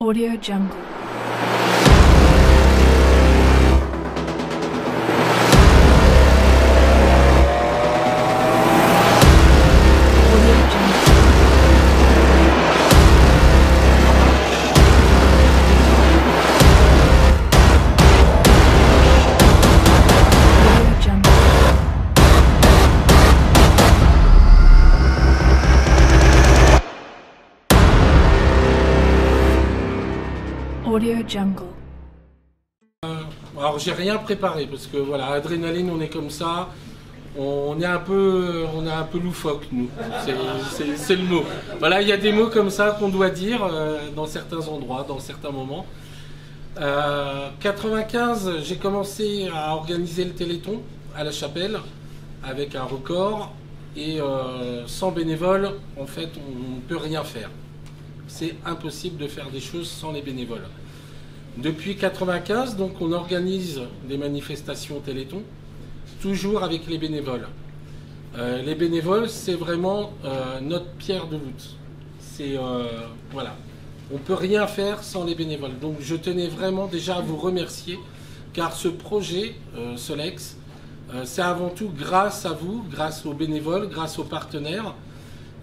Audio Jungle. Audio Jungle. Alors j'ai rien préparé parce que voilà, adrénaline, on est comme ça, on est un peu loufoque nous, c'est le mot. Voilà, il y a des mots comme ça qu'on doit dire dans certains endroits, dans certains moments. 95, j'ai commencé à organiser le Téléthon à La Chapelle avec un record et sans bénévoles, en fait, on ne peut rien faire. C'est impossible de faire des choses sans les bénévoles. Depuis 95, donc, on organise des manifestations Téléthon, toujours avec les bénévoles. Les bénévoles, c'est vraiment notre pierre de voûte. Voilà. On ne peut rien faire sans les bénévoles. Donc je tenais vraiment déjà à vous remercier, car ce projet, Solex, c'est avant tout grâce à vous, grâce aux bénévoles, grâce aux partenaires.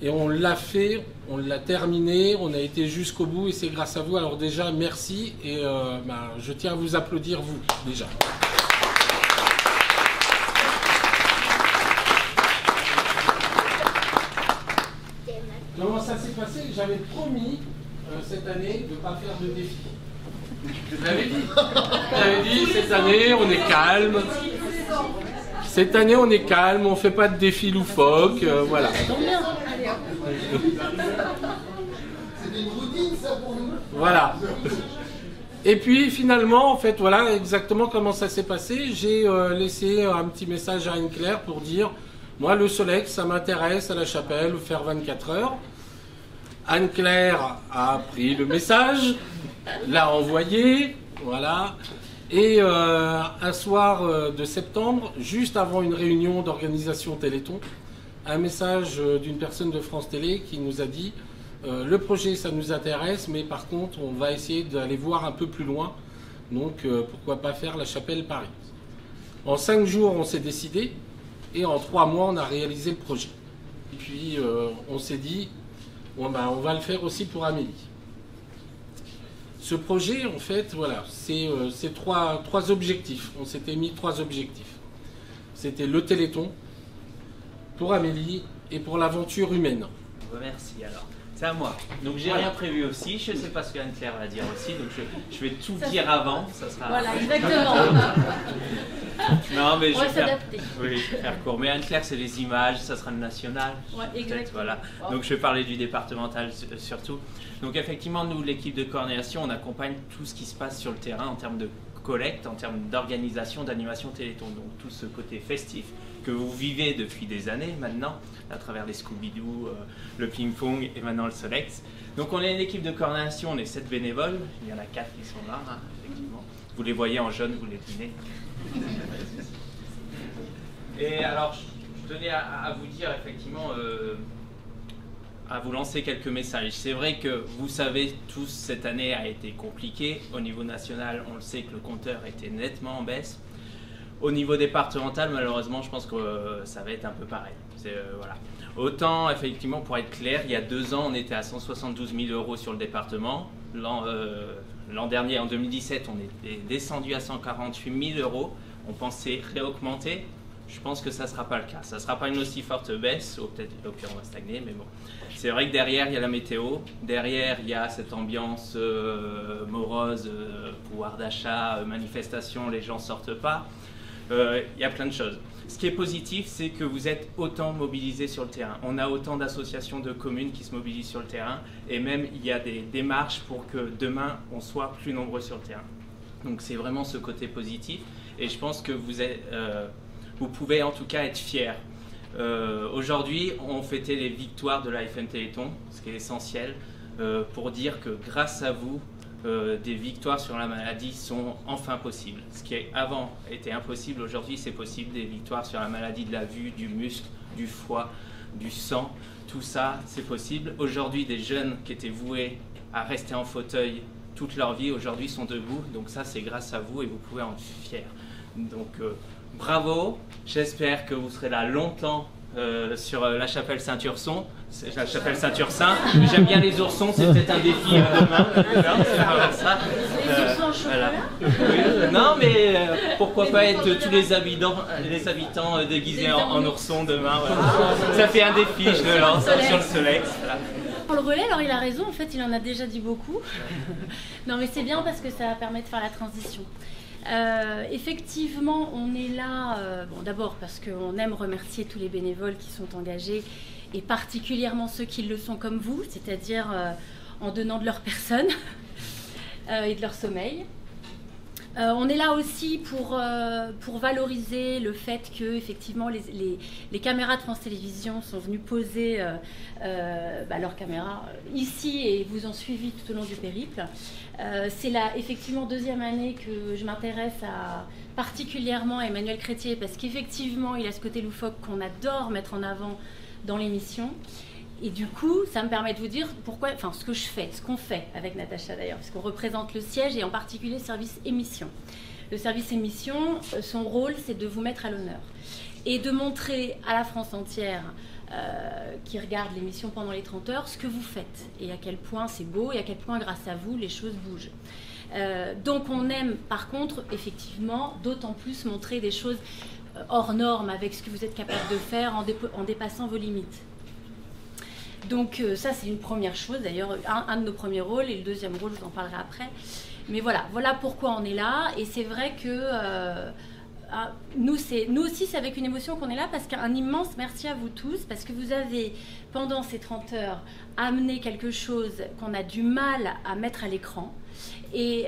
Et on l'a fait, on l'a terminé, on a été jusqu'au bout et c'est grâce à vous. Alors déjà, merci et je tiens à vous applaudir, vous, déjà. Comment ça s'est passé? J'avais promis cette année de ne pas faire de défi. Je l'avais dit. J'avais dit, cette année, on est calme. Cette année, on est calme, on ne fait pas de défi loufoque, voilà. C'est une routine ça pour nous. Voilà. Et puis finalement, en fait, voilà exactement comment ça s'est passé. J'ai laissé un petit message à Anne-Claire pour dire, moi le Solex, ça m'intéresse à La Chapelle, faire 24 heures. Anne-Claire a pris le message, l'a envoyé, voilà. Et un soir de septembre, juste avant une réunion d'organisation Téléthon, un message d'une personne de France Télé qui nous a dit le projet ça nous intéresse, mais par contre on va essayer d'aller voir un peu plus loin, donc pourquoi pas faire La Chapelle Paris. En 5 jours on s'est décidé et en 3 mois on a réalisé le projet. Et puis on s'est dit on va le faire aussi pour Amélie. Ce projet, en fait, voilà, c'est trois objectifs. On s'était mis 3 objectifs. C'était le Téléthon, pour Amélie et pour l'aventure humaine. Merci alors. C'est à moi. Donc j'ai rien prévu aussi. Je ne sais pas ce que Anne-Claire va dire aussi. Donc je vais tout dire avant. Ça sera... Voilà, exactement. Non, mais On va s'adapter. Oui, je vais faire court. Mais Anne-Claire, c'est les images. Ça sera le national. Ouais, exactement. Voilà. Donc je vais parler du départemental surtout. Donc effectivement, nous, l'équipe de coordination, on accompagne tout ce qui se passe sur le terrain en termes de collecte, en termes d'organisation, d'animation Téléthon. Donc tout ce côté festif que vous vivez depuis des années maintenant, à travers les Scooby-Doo, le ping-pong et maintenant le Solex. Donc on est une équipe de coordination, on est 7 bénévoles, il y en a 4 qui sont là, hein, effectivement. Vous les voyez en jaune, vous les devinez. Et alors, je tenais à vous dire effectivement, à vous lancer quelques messages. C'est vrai que vous savez tous, cette année a été compliquée. Au niveau national, on le sait que le compteur était nettement en baisse. Au niveau départemental, malheureusement, je pense que ça va être un peu pareil. Voilà. Autant, effectivement, pour être clair, il y a 2 ans, on était à 172 000 € sur le département. L'an dernier, en 2017, on était descendu à 148 000 €. On pensait réaugmenter. Je pense que ça ne sera pas le cas. Ça ne sera pas une aussi forte baisse, ou peut-être au pire on va stagner, mais bon. C'est vrai que derrière, il y a la météo. Derrière, il y a cette ambiance morose, pouvoir d'achat, manifestation, les gens ne sortent pas. Il y a plein de choses. Ce qui est positif, c'est que vous êtes autant mobilisés sur le terrain. On a autant d'associations de communes qui se mobilisent sur le terrain et même il y a des démarches pour que demain on soit plus nombreux sur le terrain. Donc c'est vraiment ce côté positif et je pense que vous pouvez en tout cas être fiers. Aujourd'hui, on fêtait les victoires de l'AFM Téléthon, ce qui est essentiel pour dire que grâce à vous, des victoires sur la maladie sont enfin possibles. Ce qui avant était impossible, aujourd'hui c'est possible. Des victoires sur la maladie de la vue, du muscle, du foie, du sang, tout ça c'est possible. Aujourd'hui des jeunes qui étaient voués à rester en fauteuil toute leur vie aujourd'hui sont debout. Donc ça, c'est grâce à vous et vous pouvez en être fiers. Donc bravo, j'espère que vous serez là longtemps sur la chapelle Saint-Urson. C'est la chapelle Saint-Ursin. J'aime bien les oursons, c'est peut-être un défi demain. Les oursons au chocolat. Oui, non, mais pourquoi pas être tous les habitants déguisés en oursons demain. Voilà. Ça fait un défi, je le lance sur le soleil. Voilà. Pour le relais, alors il a raison, en fait il en a déjà dit beaucoup. Non mais c'est bien parce que ça permet de faire la transition. Effectivement, on est là, bon, d'abord parce qu'on aime remercier tous les bénévoles qui sont engagés et particulièrement ceux qui le sont comme vous, c'est-à-dire en donnant de leur personne et de leur sommeil. On est là aussi pour valoriser le fait que effectivement les caméras de France Télévisions sont venues poser leurs caméras ici et vous ont suivi tout au long du périple. C'est la effectivement deuxième année que je m'intéresse particulièrement à Emmanuel Chrétien parce qu'effectivement il a ce côté loufoque qu'on adore mettre en avant dans l'émission. Et du coup, ça me permet de vous dire pourquoi, enfin ce qu'on fait avec Natacha d'ailleurs, parce qu'on représente le siège et en particulier le service émission. Le service émission, son rôle, c'est de vous mettre à l'honneur et de montrer à la France entière qui regarde l'émission pendant les 30 heures ce que vous faites et à quel point c'est beau et à quel point grâce à vous les choses bougent. Donc on aime par contre effectivement d'autant plus montrer des choses hors normes avec ce que vous êtes capable de faire en dépassant vos limites. Donc ça c'est une première chose, d'ailleurs un de nos premiers rôles et le deuxième rôle je vous en parlerai après. Mais voilà pourquoi on est là et c'est vrai que nous aussi c'est avec une émotion qu'on est là parce qu'un immense merci à vous tous parce que vous avez pendant ces 30 heures amené quelque chose qu'on a du mal à mettre à l'écran. Et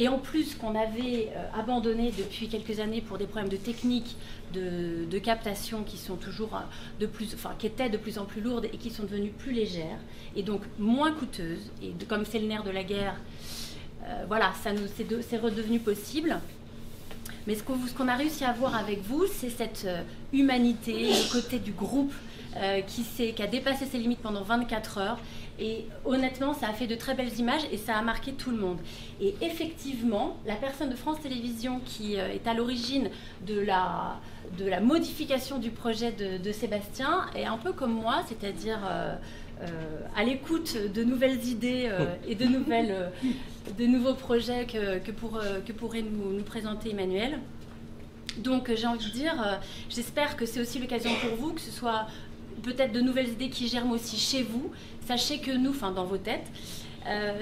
en plus qu'on avait abandonné depuis quelques années pour des problèmes de technique, de captation qui sont toujours qui étaient de plus en plus lourdes et qui sont devenues plus légères et donc moins coûteuses. Et comme c'est le nerf de la guerre, voilà, c'est redevenu possible. Mais ce qu'on a réussi à avoir avec vous, c'est cette humanité, le côté du groupe qui a dépassé ses limites pendant 24 heures. Et honnêtement, ça a fait de très belles images et ça a marqué tout le monde. Et effectivement, la personne de France Télévisions qui est à l'origine de la modification du projet de Sébastien est un peu comme moi, c'est-à-dire à l'écoute de nouvelles idées et de nouveaux projets que pourrait nous présenter Emmanuel. Donc j'ai envie de dire, j'espère que c'est aussi l'occasion pour vous, que ce soit peut-être de nouvelles idées qui germent aussi chez vous. Sachez que nous, enfin dans vos têtes,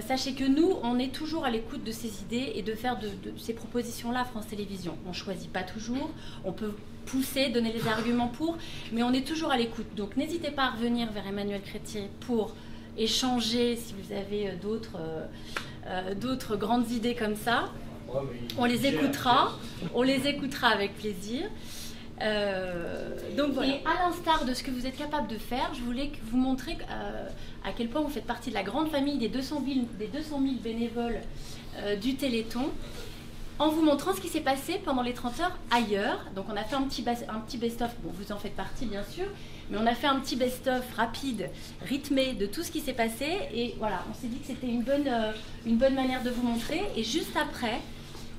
sachez que nous, on est toujours à l'écoute de ces idées et de faire de ces propositions-là à France Télévisions. On ne choisit pas toujours, on peut pousser, donner les arguments pour, mais on est toujours à l'écoute. Donc n'hésitez pas à revenir vers Emmanuel Chrétien pour échanger si vous avez d'autres grandes idées comme ça. On les écoutera avec plaisir. Donc voilà. Et à l'instar de ce que vous êtes capable de faire, je voulais vous montrer à quel point vous faites partie de la grande famille des 200 000 bénévoles du Téléthon, en vous montrant ce qui s'est passé pendant les 30 heures ailleurs. Donc on a fait un petit best-of, bon, vous en faites partie bien sûr, mais on a fait un petit best-of rapide, rythmé de tout ce qui s'est passé, et voilà, on s'est dit que c'était une bonne manière de vous montrer. Et juste après,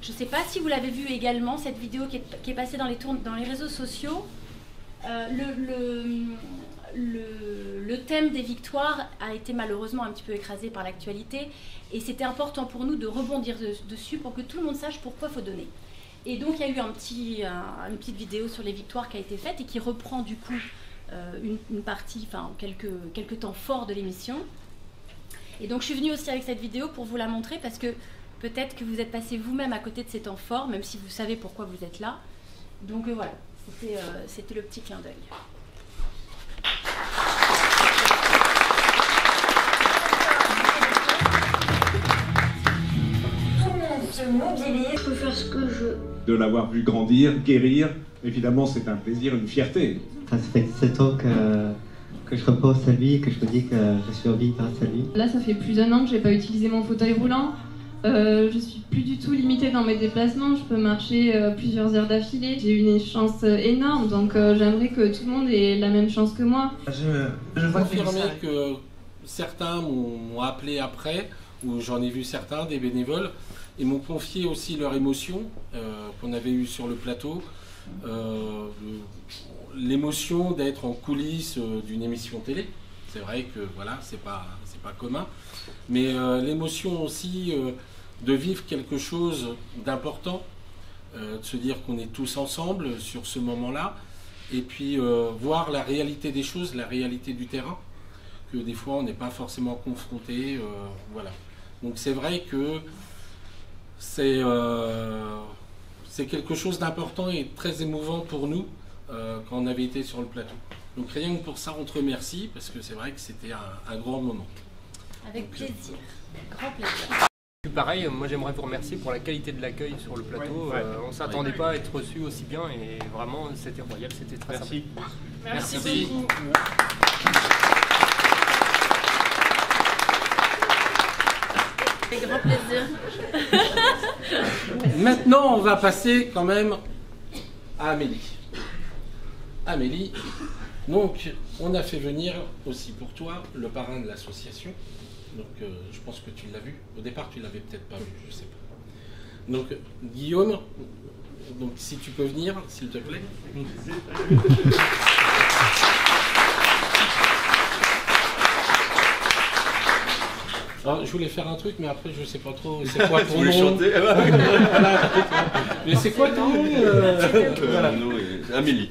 je ne sais pas si vous l'avez vu également, cette vidéo qui est passée dans les réseaux sociaux. Le thème des victoires a été malheureusement un petit peu écrasé par l'actualité et c'était important pour nous de rebondir dessus pour que tout le monde sache pourquoi il faut donner. Et donc il y a eu une petite vidéo sur les victoires qui a été faite et qui reprend du coup une partie, enfin quelques temps forts de l'émission. Et donc je suis venue aussi avec cette vidéo pour vous la montrer parce que peut-être que vous êtes passé vous-même à côté de ces temps forts, même si vous savez pourquoi vous êtes là. Donc voilà, c'était le petit clin d'œil. Tout le monde se mobilise, je peux faire ce que je veux. De l'avoir vu grandir, guérir, évidemment c'est un plaisir, une fierté. Ça fait 7 ans que je repose à lui, que je me dis que je survis grâce à lui. Là ça fait plus d'1 an que je n'ai pas utilisé mon fauteuil roulant. Je suis plus du tout limitée dans mes déplacements, je peux marcher plusieurs heures d'affilée. J'ai eu une chance énorme, donc j'aimerais que tout le monde ait la même chance que moi. Je confirmer que certains m'ont appelé après où j'en ai vu certains, des bénévoles, et m'ont confié aussi leur émotion qu'on avait eue sur le plateau. L'émotion d'être en coulisses d'une émission télé. C'est vrai que voilà, c'est pas commun. Mais l'émotion aussi de vivre quelque chose d'important, de se dire qu'on est tous ensemble sur ce moment-là, et puis voir la réalité des choses, la réalité du terrain, que des fois on n'est pas forcément confronté. Voilà. Donc c'est vrai que c'est quelque chose d'important et très émouvant pour nous quand on avait été sur le plateau. Donc rien que pour ça, on te remercie, parce que c'est vrai que c'était un grand moment. Avec plaisir, grand plaisir. Pareil, moi j'aimerais vous remercier pour la qualité de l'accueil sur le plateau. On ne s'attendait pas à être reçu aussi bien et vraiment c'était royal, c'était très sympa. Merci beaucoup. Avec grand plaisir. Maintenant, on va passer quand même à Amélie. Amélie, donc on a fait venir aussi pour toi le parrain de l'association. Donc je pense que tu l'as vu. Au départ, tu l'avais peut-être pas vu, je sais pas. Donc Guillaume, donc si tu peux venir, s'il te plaît. Alors, je voulais faire un truc, mais après je sais pas trop. C'est quoi ton nom? Chanter Mais c'est quoi ton nom? Amélie.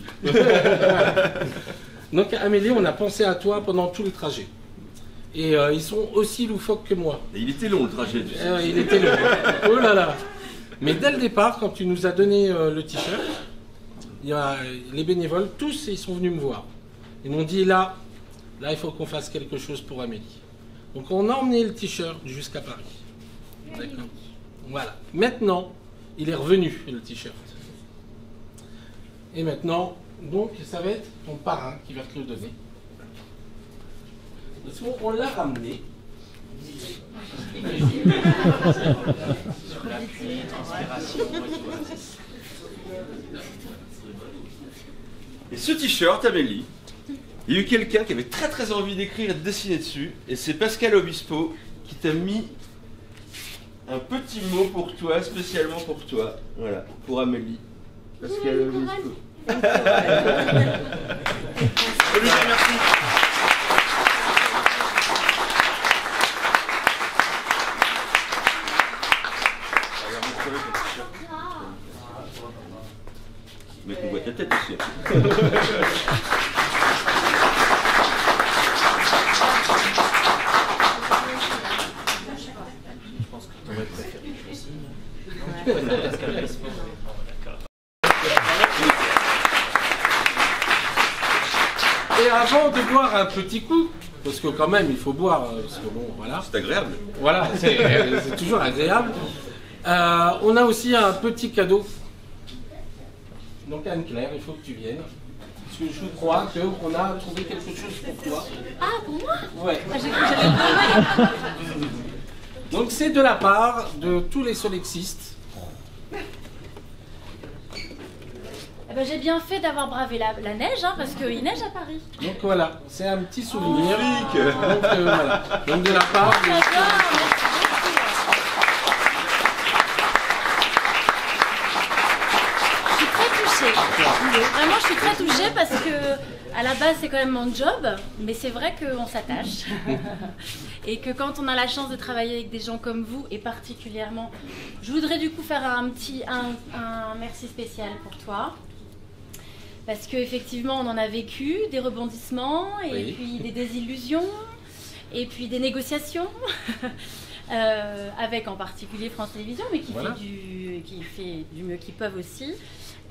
Donc Amélie, on a pensé à toi pendant tout le trajet. Et ils sont aussi loufoques que moi. Et il était long le trajet, tu sais. Il était long. Oh là là. Mais dès le départ, quand tu nous as donné le t-shirt, il y a les bénévoles, tous, ils sont venus me voir. Ils m'ont dit là, il faut qu'on fasse quelque chose pour Amélie. Donc on a emmené le t-shirt jusqu'à Paris. D'accord. Voilà. Maintenant, il est revenu, le t-shirt. Et maintenant, donc, ça va être ton parrain qui va te le donner. Parce qu'on l'a ramené. Sur l'appui, transpiration. Et ce t-shirt, Amélie, il y a eu quelqu'un qui avait très envie d'écrire et de dessiner dessus, et c'est Pascal Obispo qui t'a mis un petit mot pour toi, spécialement pour toi. Voilà, pour Amélie. Pascal Obispo. Olivier, merci. Mais qu'on voit ta tête aussi. Je pense que tu aurais préféré aussi. Et avant de boire un petit coup, parce que quand même il faut boire, parce que bon voilà. C'est agréable. Voilà, c'est toujours agréable. On a aussi un petit cadeau. Donc Anne-Claire, il faut que tu viennes. Parce que je crois qu'on a trouvé quelque chose pour toi. Ah, pour moi? Ouais. Ah, j'ai cru que j'allais Donc c'est de la part de tous les solexistes. Eh ben, j'ai bien fait d'avoir bravé la neige, hein, parce qu'il neige à Paris. Donc voilà, c'est un petit souvenir. Oh, donc voilà. Donc de la part de... Vraiment, je suis très touchée parce que à la base c'est quand même mon job, mais c'est vrai qu'on s'attache et que quand on a la chance de travailler avec des gens comme vous, et particulièrement, je voudrais du coup faire un merci spécial pour toi. Parce qu'effectivement, on en a vécu des rebondissements, et puis des désillusions, et puis des négociations, avec en particulier France Télévisions, mais qui fait du mieux qu'ils peuvent aussi.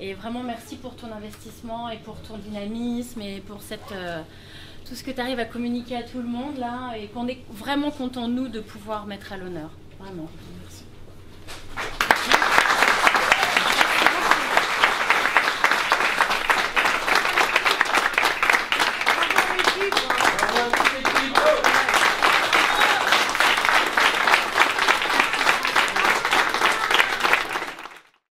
Et vraiment, merci pour ton investissement et pour ton dynamisme et pour tout ce que tu arrives à communiquer à tout le monde là, et qu'on est vraiment content, nous, de pouvoir mettre à l'honneur. Vraiment. Merci.